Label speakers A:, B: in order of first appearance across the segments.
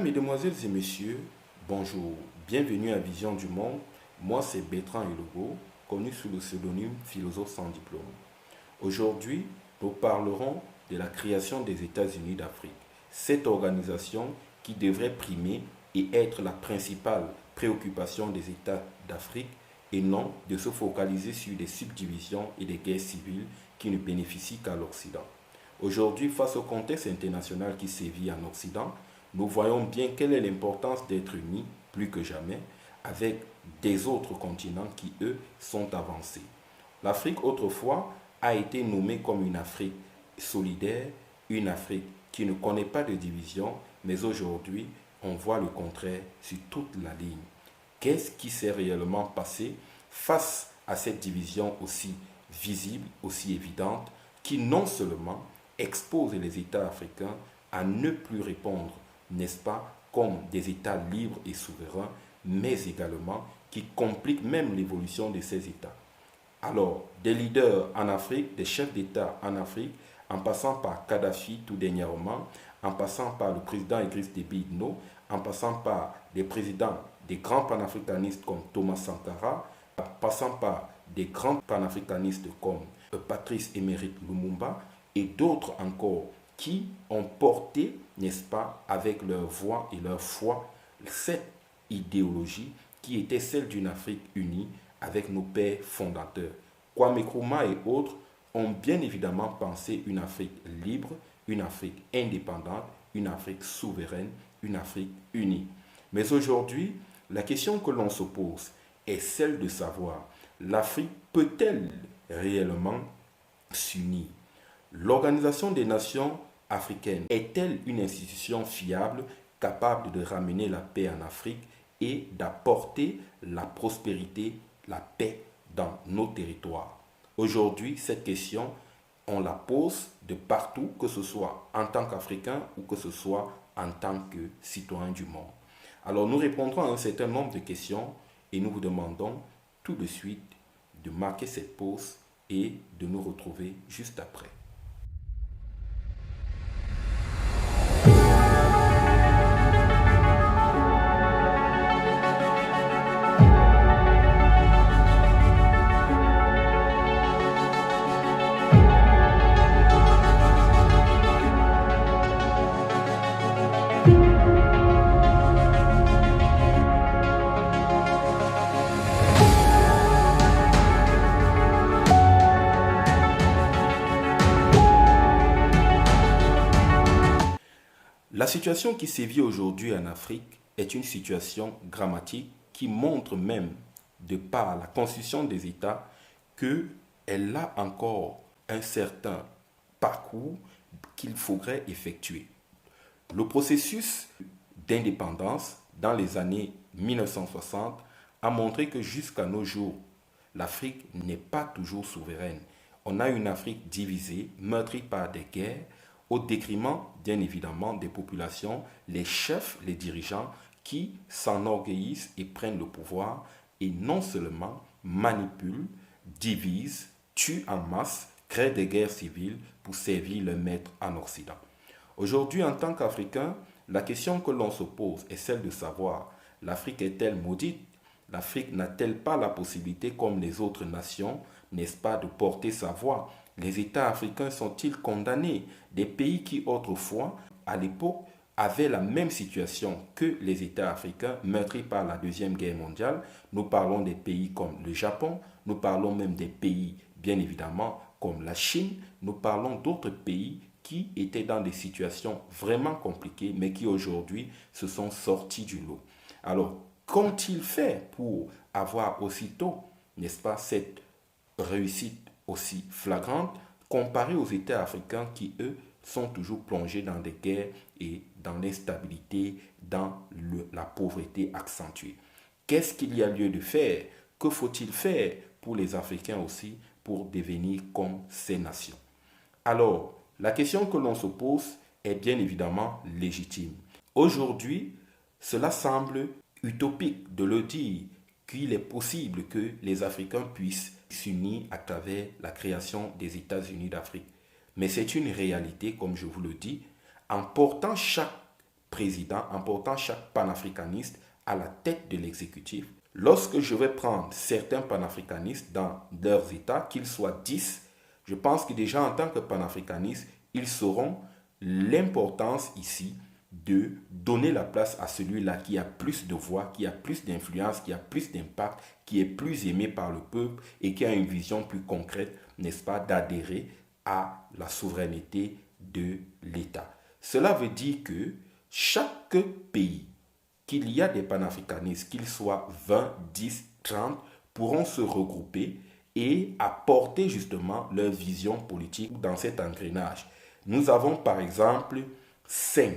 A: Mesdemoiselles et messieurs, bonjour, bienvenue à Vision du Monde. Moi, c'est Bertrand Elogo, connu sous le pseudonyme Philosophe sans diplôme. Aujourd'hui, nous parlerons de la création des États-Unis d'Afrique. Cette organisation qui devrait primer et être la principale préoccupation des États d'Afrique et non de se focaliser sur des subdivisions et des guerres civiles qui ne bénéficient qu'à l'Occident. Aujourd'hui, face au contexte international qui sévit en Occident, nous voyons bien quelle est l'importance d'être unis, plus que jamais, avec des autres continents qui, eux, sont avancés. L'Afrique, autrefois, a été nommée comme une Afrique solidaire, une Afrique qui ne connaît pas de division, mais aujourd'hui, on voit le contraire sur toute la ligne. Qu'est-ce qui s'est réellement passé face à cette division aussi visible, aussi évidente, qui non seulement expose les États africains à ne plus répondre, n'est-ce pas, comme des États libres et souverains, mais également qui complique même l'évolution de ces États. Alors, des leaders en Afrique, des chefs d'État en Afrique, en passant par Kadhafi tout dernièrement, en passant par le président Idriss Déby Itno, en passant par des présidents des grands panafricanistes comme Thomas Sankara, en passant par des grands panafricanistes comme Patrice Émérite Lumumba et d'autres encore qui ont porté, n'est-ce pas, avec leur voix et leur foi, cette idéologie qui était celle d'une Afrique unie avec nos pères fondateurs. Kwame Nkrumah et autres ont bien évidemment pensé une Afrique libre, une Afrique indépendante, une Afrique souveraine, une Afrique unie. Mais aujourd'hui, la question que l'on se pose est celle de savoir, l'Afrique peut-elle réellement s'unir? L'Organisation des Nations africaines est-elle une institution fiable, capable de ramener la paix en Afrique et d'apporter la prospérité, la paix dans nos territoires? Aujourd'hui, cette question, on la pose de partout, que ce soit en tant qu'Africain ou que ce soit en tant que citoyen du monde. Alors nous répondrons à un certain nombre de questions et nous vous demandons tout de suite de marquer cette pause et de nous retrouver juste après. La situation qui sévit aujourd'hui en Afrique est une situation dramatique qui montre même, de par la constitution des États, qu'elle a encore un certain parcours qu'il faudrait effectuer. Le processus d'indépendance dans les années 1960 a montré que jusqu'à nos jours, l'Afrique n'est pas toujours souveraine. On a une Afrique divisée, meurtrie par des guerres, au détriment, bien évidemment, des populations, les chefs, les dirigeants qui s'enorgueillissent et prennent le pouvoir et non seulement manipulent, divisent, tuent en masse, créent des guerres civiles pour servir le maître en Occident. Aujourd'hui, en tant qu'Africain, la question que l'on se pose est celle de savoir, l'Afrique est-elle maudite? L'Afrique n'a-t-elle pas la possibilité, comme les autres nations, n'est-ce pas, de porter sa voix? Les États africains sont-ils condamnés? Des pays qui autrefois, à l'époque, avaient la même situation que les États africains meurtris par la Deuxième Guerre mondiale. Nous parlons des pays comme le Japon, nous parlons même des pays, bien évidemment, comme la Chine, nous parlons d'autres pays qui étaient dans des situations vraiment compliquées, mais qui aujourd'hui se sont sortis du lot. Alors, qu'ont-ils fait pour avoir aussitôt, n'est-ce pas, cette réussite aussi flagrante comparée aux États africains qui, eux, sont toujours plongés dans des guerres et dans l'instabilité, dans la pauvreté accentuée? Qu'est-ce qu'il y a lieu de faire? Que faut-il faire pour les Africains aussi pour devenir comme ces nations? Alors, la question que l'on se pose est bien évidemment légitime. Aujourd'hui, cela semble utopique de le dire qu'il est possible que les Africains puissent s'unir à travers la création des États-Unis d'Afrique. Mais c'est une réalité, comme je vous le dis, en portant chaque président, en portant chaque panafricaniste à la tête de l'exécutif. Lorsque je vais prendre certains panafricanistes dans leurs États, qu'ils soient 10, je pense que déjà en tant que panafricanistes, ils sauront l'importance ici de donner la place à celui-là qui a plus de voix, qui a plus d'influence, qui a plus d'impact, qui est plus aimé par le peuple et qui a une vision plus concrète, n'est-ce pas, d'adhérer à la souveraineté de l'État. Cela veut dire que chaque pays, qu'il y a des panafricanistes, qu'ils soient 20, 10, 30, pourront se regrouper et apporter justement leur vision politique dans cet engrenage. Nous avons par exemple 5,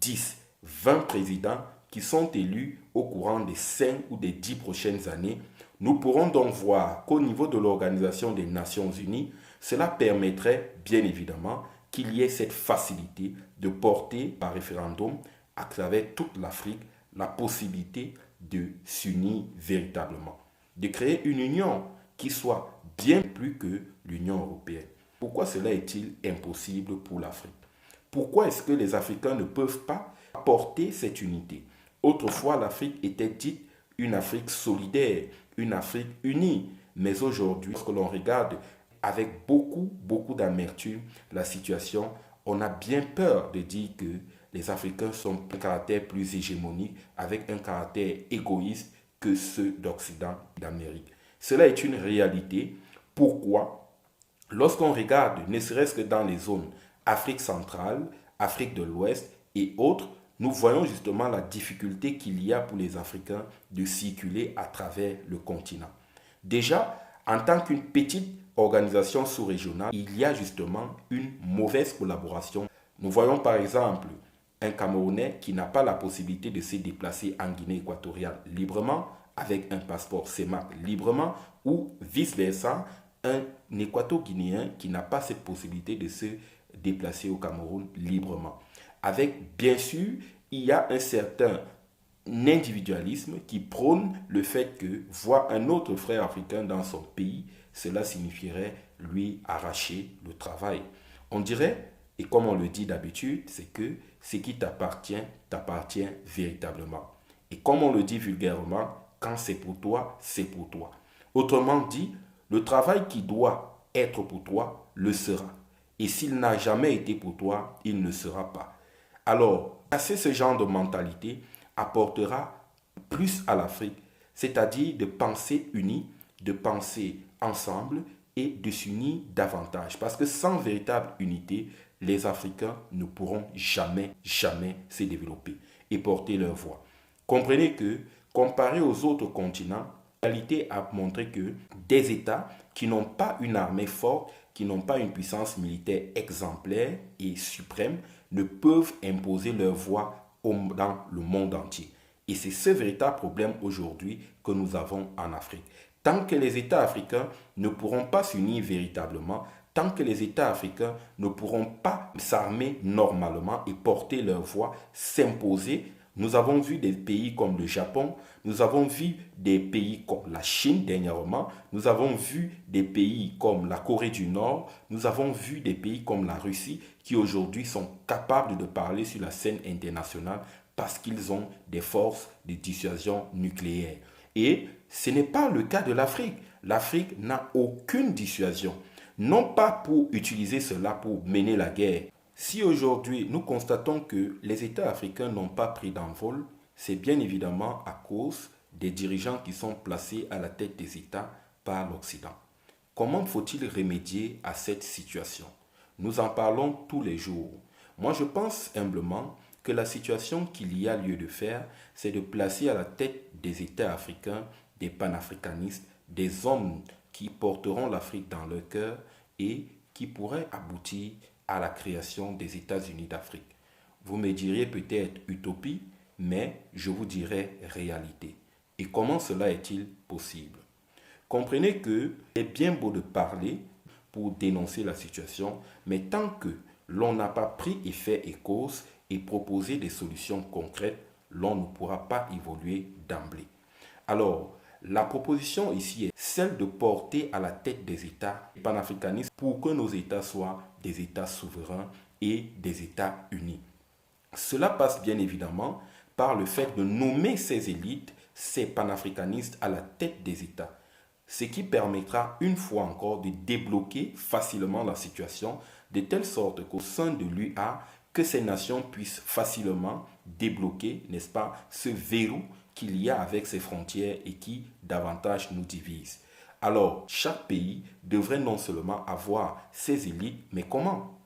A: 10, 20 présidents qui sont élus au courant des 5 ou des 10 prochaines années. Nous pourrons donc voir qu'au niveau de l'Organisation des Nations Unies, cela permettrait bien évidemment qu'il y ait cette facilité de porter par référendum à travers toute l'Afrique la possibilité de s'unir véritablement, de créer une union qui soit bien plus que l'Union européenne. Pourquoi cela est-il impossible pour l'Afrique? Pourquoi est-ce que les Africains ne peuvent pas porter cette unité? Autrefois, l'Afrique était dite une Afrique solidaire, une Afrique unie. Mais aujourd'hui, lorsque l'on regarde avec beaucoup d'amertume la situation, on a bien peur de dire que les Africains sont un caractère plus hégémonique, avec un caractère égoïste que ceux d'Occident et d'Amérique. Cela est une réalité. Pourquoi? Lorsqu'on regarde, ne serait-ce que dans les zones Afrique centrale, Afrique de l'Ouest et autres, nous voyons justement la difficulté qu'il y a pour les Africains de circuler à travers le continent. Déjà, en tant qu'une petite organisation sous-régionale, il y a justement une mauvaise collaboration. Nous voyons par exemple un Camerounais qui n'a pas la possibilité de se déplacer en Guinée équatoriale librement, avec un passeport CEMAC librement, ou vice-versa, un Équato-Guinéen qui n'a pas cette possibilité de se déplacer au Cameroun librement. Avec, bien sûr, il y a un certain individualisme qui prône le fait que voir un autre frère africain dans son pays, cela signifierait lui arracher le travail. On dirait, et comme on le dit d'habitude, c'est que ce qui t'appartient, t'appartient véritablement. Et comme on le dit vulgairement, quand c'est pour toi, c'est pour toi. Autrement dit, le travail qui doit être pour toi, le sera. Et s'il n'a jamais été pour toi, il ne sera pas. Alors, casser ce genre de mentalité apportera plus à l'Afrique, c'est-à-dire de penser unis, de penser ensemble et de s'unir davantage. Parce que sans véritable unité, les Africains ne pourront jamais se développer et porter leur voix. Comprenez que, comparé aux autres continents, la réalité a montré que des États qui n'ont pas une armée forte, qui n'ont pas une puissance militaire exemplaire et suprême, ne peuvent imposer leur voix dans le monde entier. Et c'est ce véritable problème aujourd'hui que nous avons en Afrique. Tant que les États africains ne pourront pas s'unir véritablement, tant que les États africains ne pourront pas s'armer normalement et porter leur voix, s'imposer, nous avons vu des pays comme le Japon, nous avons vu des pays comme la Chine dernièrement, nous avons vu des pays comme la Corée du Nord, nous avons vu des pays comme la Russie qui aujourd'hui sont capables de parler sur la scène internationale parce qu'ils ont des forces de dissuasion nucléaire. Et ce n'est pas le cas de l'Afrique. L'Afrique n'a aucune dissuasion. Non pas pour utiliser cela pour mener la guerre. Si aujourd'hui nous constatons que les États africains n'ont pas pris d'envol, c'est bien évidemment à cause des dirigeants qui sont placés à la tête des États par l'Occident. Comment faut-il remédier à cette situation? Nous en parlons tous les jours. Moi, je pense humblement que la situation qu'il y a lieu de faire, c'est de placer à la tête des États africains des panafricanistes, des hommes qui porteront l'Afrique dans leur cœur et qui pourraient aboutir à la création des États-Unis d'Afrique. Vous me diriez peut-être utopie, mais je vous dirai réalité. Et comment cela est-il possible? Comprenez que c'est bien beau de parler pour dénoncer la situation, mais tant que l'on n'a pas pris effet et cause et proposé des solutions concrètes, l'on ne pourra pas évoluer d'emblée. Alors, la proposition ici est celle de porter à la tête des États panafricanistes pour que nos États soient des États souverains et des États unis. Cela passe bien évidemment par le fait de nommer ces élites, ces panafricanistes à la tête des États, ce qui permettra une fois encore de débloquer facilement la situation de telle sorte qu'au sein de l'UA, que ces nations puissent facilement débloquer, n'est-ce pas, ce verrou qu'il y a avec ces frontières et qui davantage nous divise. Alors, chaque pays devrait non seulement avoir ses élites, mais comment?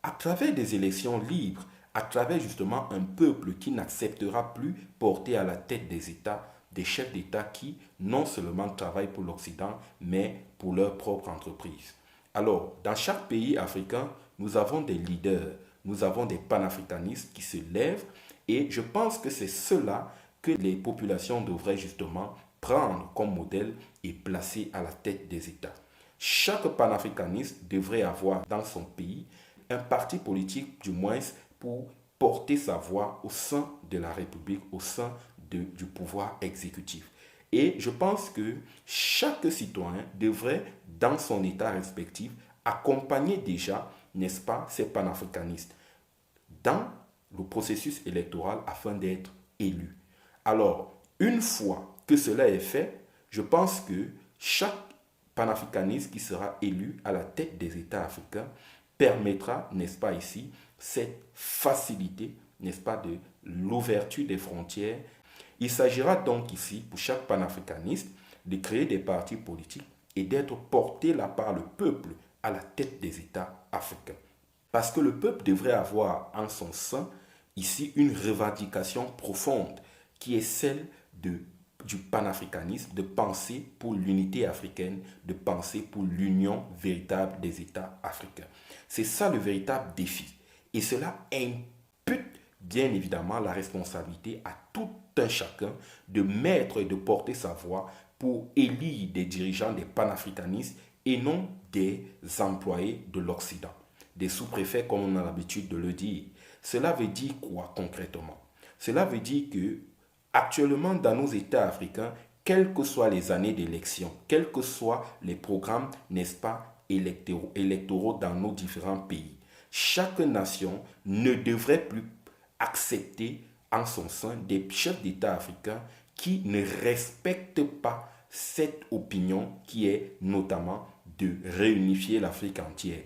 A: À travers des élections libres, à travers justement un peuple qui n'acceptera plus porter à la tête des États des chefs d'État qui non seulement travaillent pour l'Occident, mais pour leur propre entreprise. Alors, dans chaque pays africain, nous avons des leaders, nous avons des panafricanistes qui se lèvent et je pense que c'est cela que les populations devraient justement prendre comme modèle et placer à la tête des États. Chaque panafricaniste devrait avoir dans son pays un parti politique du moins pour porter sa voix au sein de la République, au sein du pouvoir exécutif. Et je pense que chaque citoyen devrait, dans son état respectif, accompagner déjà, n'est-ce pas, ces panafricanistes dans le processus électoral afin d'être élu. Alors, une fois que cela est fait, je pense que chaque panafricaniste qui sera élu à la tête des États africains permettra, n'est-ce pas ici, cette facilité, n'est-ce pas, de l'ouverture des frontières. Il s'agira donc ici, pour chaque panafricaniste, de créer des partis politiques et d'être porté là par le peuple à la tête des États africains. Parce que le peuple devrait avoir en son sein ici une revendication profonde qui est celle du panafricanisme, de penser pour l'unité africaine, de penser pour l'union véritable des États africains. C'est ça le véritable défi. Et cela impute bien évidemment la responsabilité à tout un chacun de mettre et de porter sa voix pour élire des dirigeants des panafricanistes et non des employés de l'Occident, des sous-préfets comme on a l'habitude de le dire. Cela veut dire quoi concrètement? Cela veut dire que actuellement dans nos États africains, quelles que soient les années d'élection, quels que soient les programmes, n'est-ce pas, électoraux dans nos différents pays, chaque nation ne devrait plus accepter en son sein des chefs d'État africains qui ne respectent pas cette opinion qui est notamment de réunifier l'Afrique entière.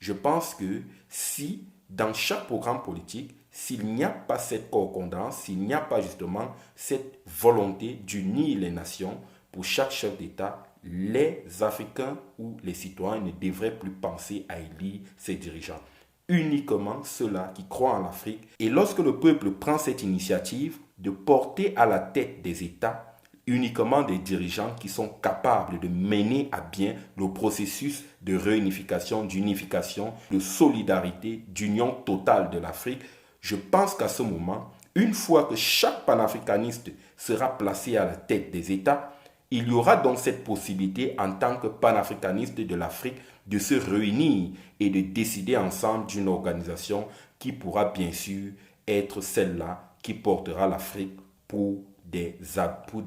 A: Je pense que si dans chaque programme politique, s'il n'y a pas cette concordance, s'il n'y a pas justement cette volonté d'unir les nations pour chaque chef d'État, les Africains ou les citoyens ne devraient plus penser à élire ces dirigeants. Uniquement ceux-là qui croient en l'Afrique. Et lorsque le peuple prend cette initiative de porter à la tête des États uniquement des dirigeants qui sont capables de mener à bien le processus de réunification, d'unification, de solidarité, d'union totale de l'Afrique, je pense qu'à ce moment, une fois que chaque panafricaniste sera placé à la tête des États, il y aura donc cette possibilité en tant que panafricaniste de l'Afrique de se réunir et de décider ensemble d'une organisation qui pourra bien sûr être celle-là qui portera l'Afrique pour des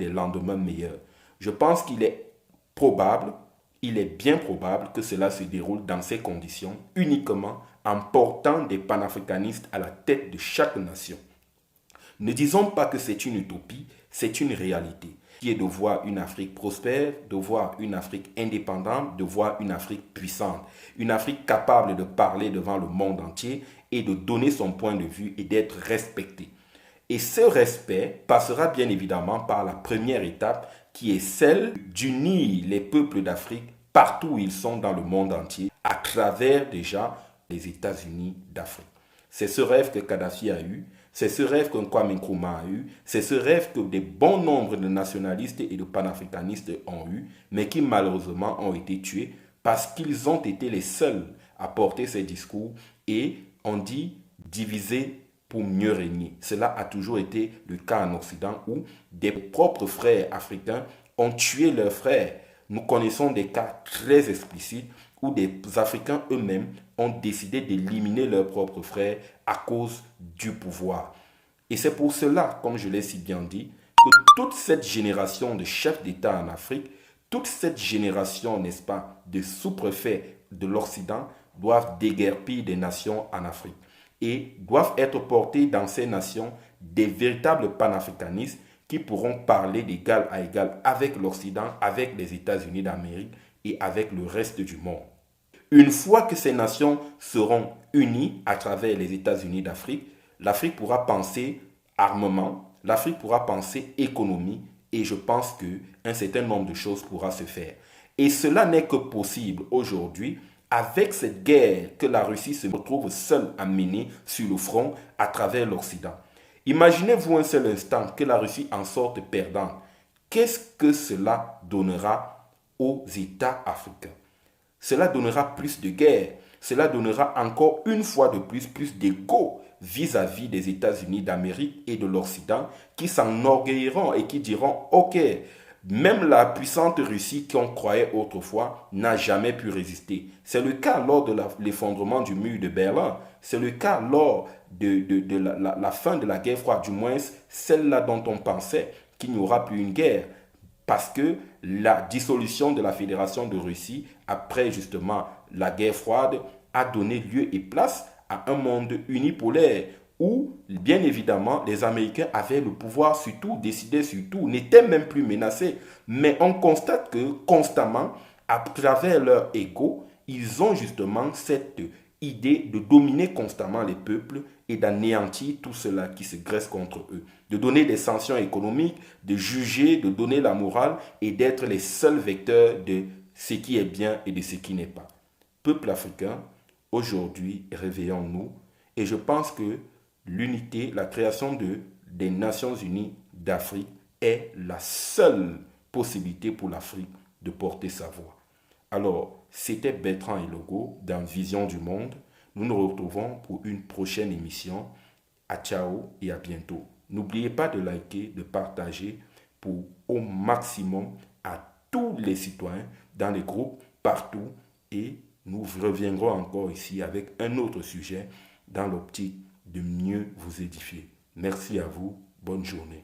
A: lendemains meilleurs. Je pense qu'il est probable, il est bien probable que cela se déroule dans ces conditions uniquement en portant des panafricanistes à la tête de chaque nation. Ne disons pas que c'est une utopie, c'est une réalité, qui est de voir une Afrique prospère, de voir une Afrique indépendante, de voir une Afrique puissante, une Afrique capable de parler devant le monde entier et de donner son point de vue et d'être respectée. Et ce respect passera bien évidemment par la première étape qui est celle d'unir les peuples d'Afrique partout où ils sont dans le monde entier à travers déjà les États-Unis d'Afrique. C'est ce rêve que Kadhafi a eu, c'est ce rêve que Kwame Nkrumah a eu, c'est ce rêve que des bons nombres de nationalistes et de panafricanistes ont eu, mais qui malheureusement ont été tués parce qu'ils ont été les seuls à porter ces discours et on dit diviser pour mieux régner. Cela a toujours été le cas en Occident où des propres frères africains ont tué leurs frères. Nous connaissons des cas très explicites où des Africains eux-mêmes ont décidé d'éliminer leurs propres frères à cause du pouvoir. Et c'est pour cela, comme je l'ai si bien dit, que toute cette génération de chefs d'État en Afrique, toute cette génération, n'est-ce pas, de sous-préfets de l'Occident doivent déguerpir des nations en Afrique. et doivent être portés dans ces nations des véritables panafricanistes qui pourront parler d'égal à égal avec l'Occident, avec les États-Unis d'Amérique et avec le reste du monde. Une fois que ces nations seront unies à travers les États-Unis d'Afrique, l'Afrique pourra penser armement, l'Afrique pourra penser économie et je pense qu'un certain nombre de choses pourra se faire. Et cela n'est que possible aujourd'hui avec cette guerre que la Russie se retrouve seule à mener sur le front à travers l'Occident. Imaginez-vous un seul instant que la Russie en sorte perdante. Qu'est-ce que cela donnera aux États africains? Cela donnera plus de guerre. Cela donnera encore une fois de plus d'ego vis-à-vis des États-Unis d'Amérique et de l'Occident qui s'enorgueilliront et qui diront « Ok, même la puissante Russie qu'on croyait autrefois n'a jamais pu résister. » C'est le cas lors de l'effondrement du mur de Berlin. C'est le cas lors de la fin de la guerre froide, du moins celle-là dont on pensait qu'il n'y aura plus une guerre. Parce que la dissolution de la Fédération de Russie, après justement la guerre froide, a donné lieu et place à un monde unipolaire où, bien évidemment, les Américains avaient le pouvoir sur tout, décidaient sur tout, n'étaient même plus menacés. Mais on constate que constamment, à travers leur ego, ils ont justement cette idée de dominer constamment les peuples et d'anéantir tout cela qui se graisse contre eux, de donner des sanctions économiques, de juger, de donner la morale et d'être les seuls vecteurs de ce qui est bien et de ce qui n'est pas. Peuple africain, aujourd'hui, réveillons-nous et je pense que l'unité, la création des Nations Unies d'Afrique est la seule possibilité pour l'Afrique de porter sa voix. Alors, c'était Bertrand Elogo dans Vision du Monde. Nous nous retrouvons pour une prochaine émission. À ciao et à bientôt. N'oubliez pas de liker, de partager pour au maximum à tous les citoyens dans les groupes, partout. Et nous reviendrons encore ici avec un autre sujet dans l'optique de mieux vous édifier. Merci à vous. Bonne journée.